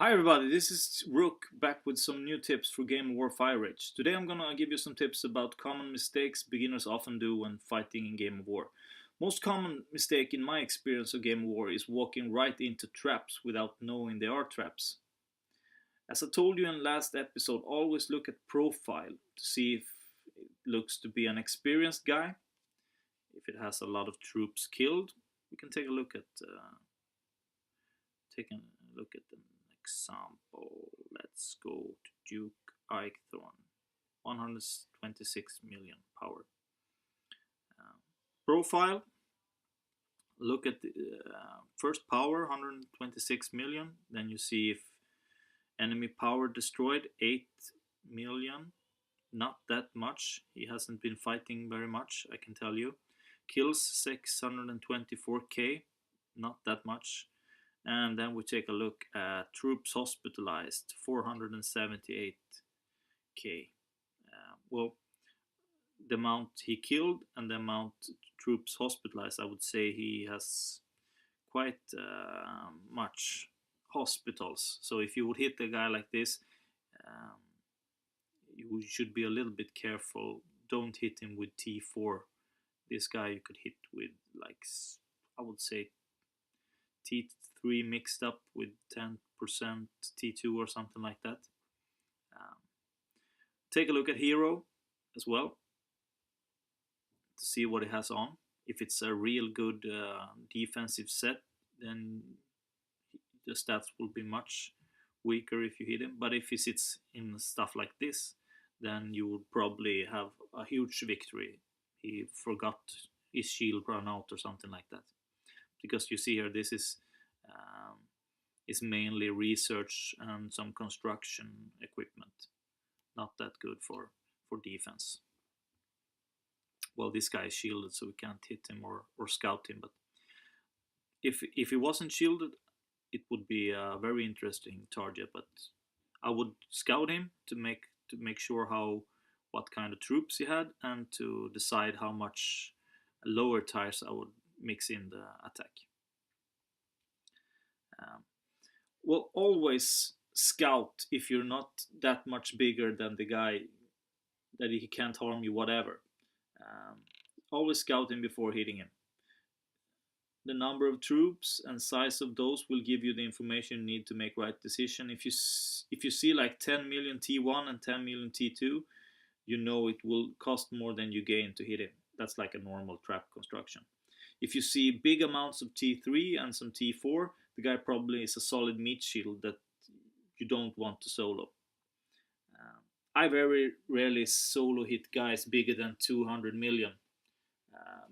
Hi everybody, this is Rook back with some new tips for Game of War Fire Rage. Today I'm gonna give you some tips about common mistakes beginners often do when fighting in Game of War. Most common mistake in my experience of Game of War is walking right into traps without knowing they are traps. As I told you in last episode, always look at profile to see if it looks to be an experienced guy. If it has a lot of troops killed, we can take a look at an example. Let's go to Duke Eichthorn, 126 million power. Uh, Profile, look at the first power, 126 million. Then you see if enemy power destroyed, 8 million. Not that much. He hasn't been fighting very much, I can tell you. Kills 624k, not that much. And then we take a look at troops hospitalized, 478k. Well, the amount he killed and the amount troops hospitalized, I would say he has quite much hospitals. So if you would hit a guy like this, um, you should be a little bit careful. Don't hit him with T4. This guy you could hit with, like, I would say T3 mixed up with 10% T2 or something like that. Um, Take a look at Hero as well to see what it has on. If it's a real good defensive set, then the stats will be much weaker if you hit him. But if he sits in stuff like this, then you would probably have a huge victory. He forgot his shield run out or something like that. Because you see here, this is mainly research and some construction equipment. Not that good for defense. Well, this guy is shielded, so we can't hit him or scout him. But if he wasn't shielded, it would be a very interesting target. But I would scout him to make sure what kind of troops he had and to decide how much lower tires I would mix in the attack. Um, well, always scout if you're not that much bigger than the guy that he can't harm you, whatever. Um, Always scout him before hitting him. The number of troops and size of those will give you the information you need to make right decision. If you see like 10 million T1 and 10 million T2, you know it will cost more than you gain to hit him. That's like a normal trap construction. If you see big amounts of T3 and some T4, the guy probably is a solid meat shield that you don't want to solo. Um, I very rarely solo hit guys bigger than 200 million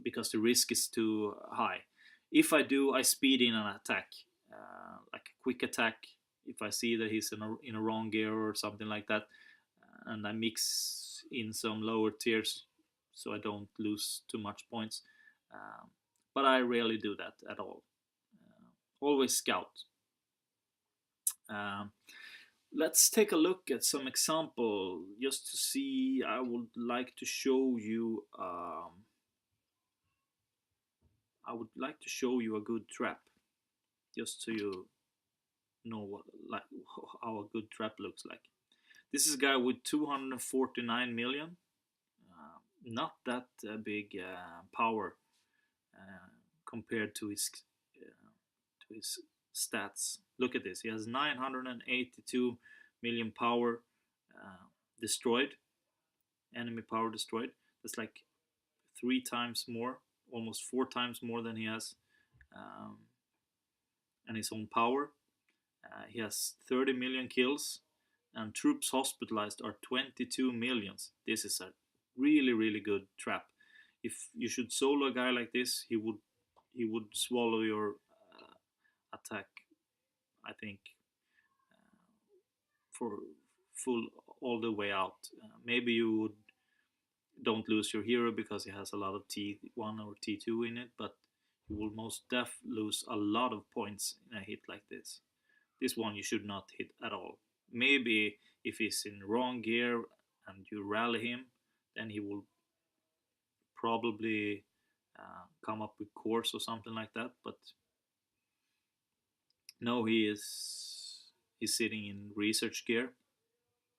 because the risk is too high. If I do, I speed in an attack, like a quick attack. If I see that he's in a wrong gear or something like that, and I mix in some lower tiers so I don't lose too much points. Um, but I rarely do that at all. Always scout. Um, let's take a look at some example just to see. I would like to show you. I would like to show you a good trap, just so you know what like how a good trap looks like. This is a guy with 249 million. Not that big power uh, compared to his stats. Look at this. He has 982 million power destroyed, enemy power destroyed. That's like 3 times more, almost 4 times more than he has, um, and his own power. He has 30 million kills, and troops hospitalized are 22 millions. This is a really really good trap. If you should solo a guy like this, he would swallow your attack. I think for full all the way out. Maybe you would don't lose your hero because he has a lot of T1 or T2 in it, but you will most def lose a lot of points in a hit like this. This one you should not hit at all. Maybe if he's in wrong gear and you rally him, then he will probably come up with course or something like that. But no, he's sitting in research gear.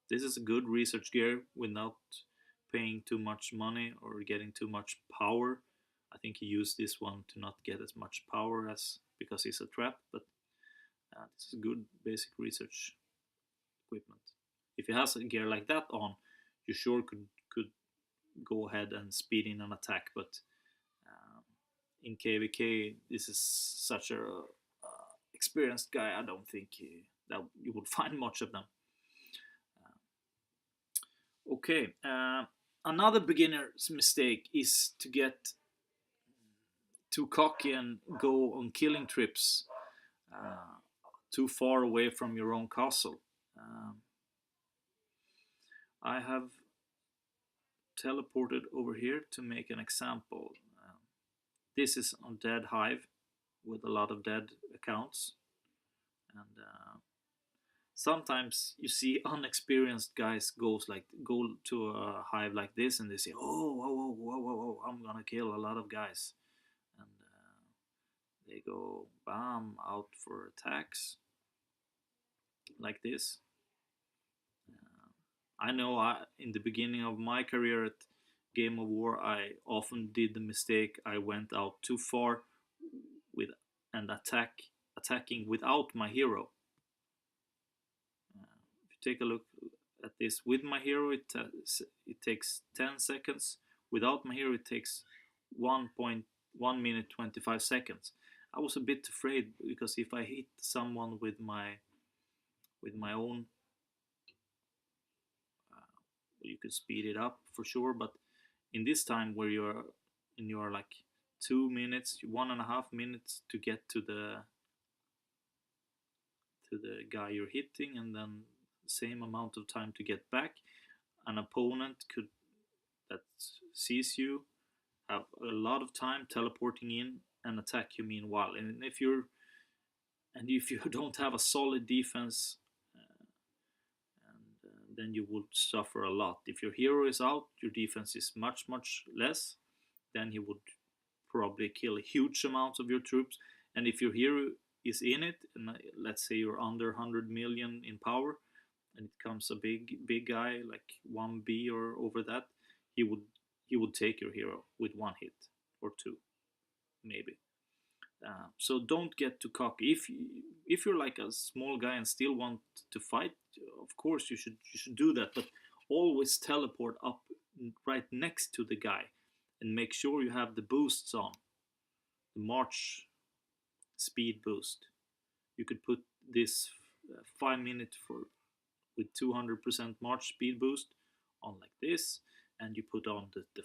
This is a good research gear without paying too much money or getting too much power. I think he used this one to not get as much power as because he's a trap, but this is good basic research equipment. If he has a gear like that on, you sure could go ahead and speed in an attack. But in KVK, this is such a experienced guy. I don't think that you would find much of them. Okay, another beginner's mistake is to get too cocky and go on killing trips uh, too far away from your own castle. I have teleported over here to make an example. This is on Dead Hive with a lot of dead accounts, and sometimes you see unexperienced guys go to a hive like this, and they say, "Oh, whoa, whoa, whoa, whoa, whoa, I'm gonna kill a lot of guys," and they go bam out for attacks like this. I know in the beginning of my career at Game of War, I often did the mistake. I went out too far with and attacking without my hero. If you take a look at this with my hero, it takes 10 seconds. Without my hero, it takes 1.1 minute 25 seconds. I was a bit afraid because if I hit someone with my own, you could speed it up for sure. But in this time where you're like 2 minutes, 1.5 minutes to get to the guy you're hitting, and then same amount of time to get back. An opponent could that sees you have a lot of time teleporting in and attack you meanwhile. And if you don't have a solid defense, then you would suffer a lot. If your hero is out, your defense is much less. Then he would probably kill huge amounts of your troops. And if your hero is in it, and let's say you're under 100 million in power, and it comes a big guy like 1B or over that, he would take your hero with one hit or two, maybe. So don't get too cocky. If you're like a small guy and still want to fight, of course you should do that. But always teleport up right next to the guy, and make sure you have the boosts on, the march speed boost. You could put this 5 minute for with 200% march speed boost on like this, and you put on the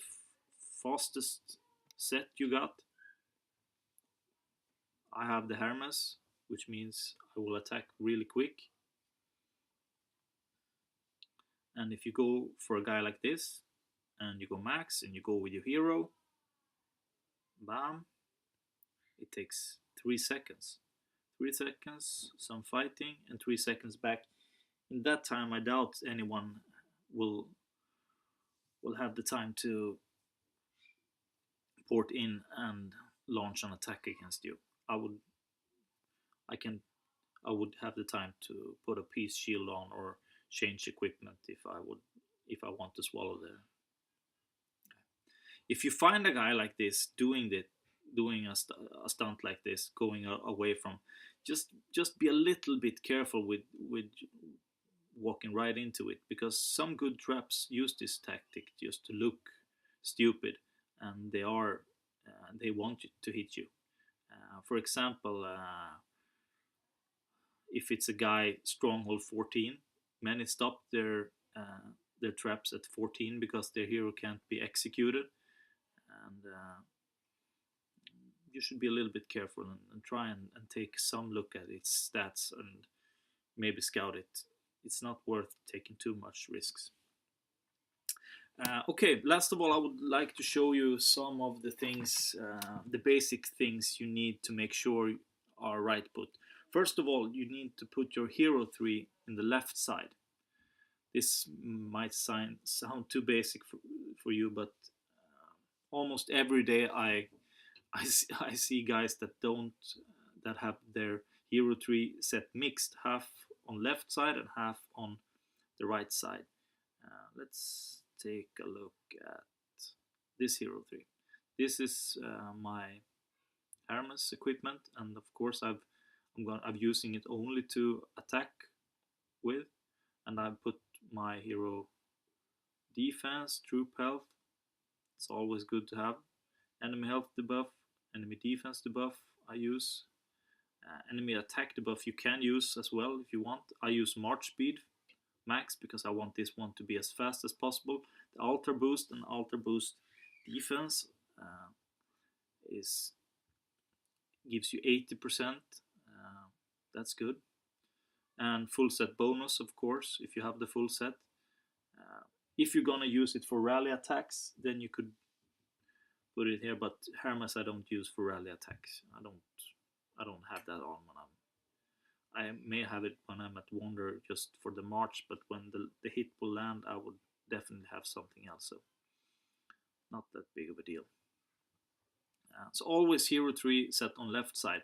fastest set you got. I have the Hermes, which means I will attack really quick. And if you go for a guy like this, and you go max, and you go with your hero, bam, it takes 3 seconds. 3 seconds, some fighting, and 3 seconds back. In that time, I doubt anyone will have the time to port in and launch an attack against you. I would I can I would have the time to put a peace shield on or change equipment if I want to swallow the. If you find a guy like this doing a stunt like this, going away from, just be a little bit careful with walking right into it, because some good traps use this tactic just to look stupid, and they want to hit you. For example, if it's a guy stronghold 14, many stop their traps at 14 because their hero can't be executed, and you should be a little bit careful and try and take some look at its stats and maybe scout it. It's not worth taking too much risks. Okay, last of all, I would like to show you some of the things, the basic things you need to make sure are right put. First of all, you need to put your hero 3 in the left side. This might sound too basic for you, but almost every day I see guys that have their hero 3 set mixed, half on left side and half on the right side. Let's take a look at this hero 3. This is my Hermes equipment, and of course I'm using it only to attack with, and I put my hero defense, troop health. It's always good to have enemy health debuff, enemy defense debuff. I use enemy attack debuff. You can use as well if you want. I use march speed max because I want this one to be as fast as possible. The altar boost and altar boost defense is gives you 80%. That's good. And full set bonus, of course, if you have the full set. If you're gonna use it for rally attacks, then you could put it here. But Hermes I don't use for rally attacks. I don't have that on when I may have it when I'm at Wander just for the march, but when the hit will land, I would definitely have something else. So not that big of a deal. So always hero 3 set on left side.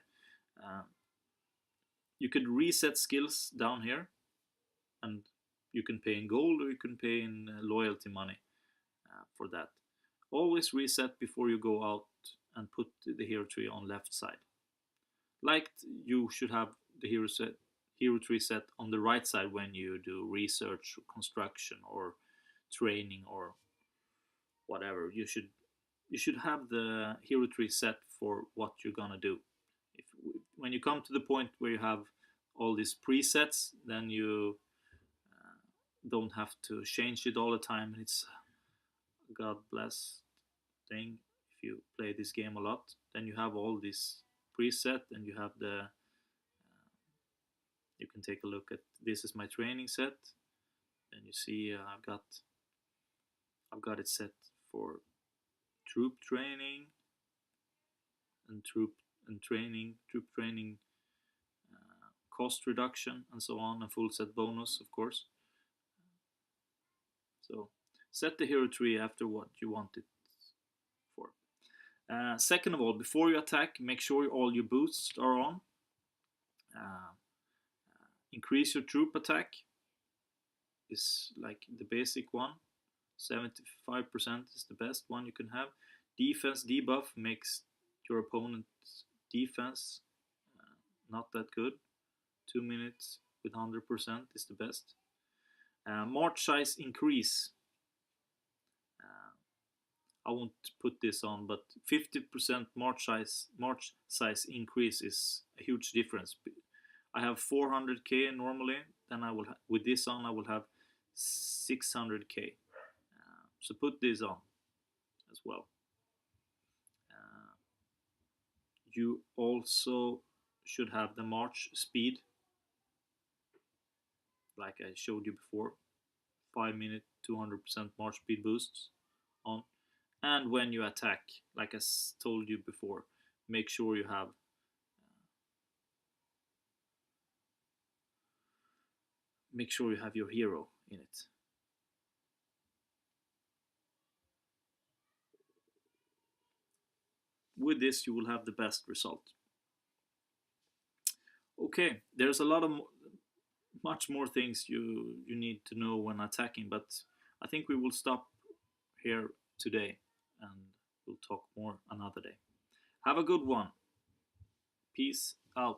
You could reset skills down here, and you can pay in gold or you can pay in loyalty money for that. Always reset before you go out and put the hero 3 on left side. Like you should have the hero 3 set on the right side when you do research, or construction, or training, or whatever. You should have the hero 3 set for what you're gonna do. When you come to the point where you have all these presets, then you don't have to change it all the time, and it's a god bless thing if you play this game a lot. Then you have all this preset, and you have the you can take a look at this is my training set, and you see I've got it set for troop training and troop training, cost reduction, and so on, and full set bonus, of course. So set the hero 3 after what you want it for. Second of all, before you attack, make sure all your boosts are on. Increase your troop attack is like the basic one. 75% is the best one you can have. Defense debuff makes your opponent's defense not that good. 2 minutes with 100% is the best. March size increase. I won't put this on, but 50% march size increase is a huge difference. I have 400k normally, then I will with this on I will have 600k. So put this on as well. You also should have the march speed, like I showed you before. 5 minute 200% march speed boosts on. And when you attack, like I told you before, make sure you have your hero in it. With this you will have the best result. Okay, there's a lot of much more things you need to know when attacking, but I think we will stop here today and we'll talk more another day. Have a good one. Peace out.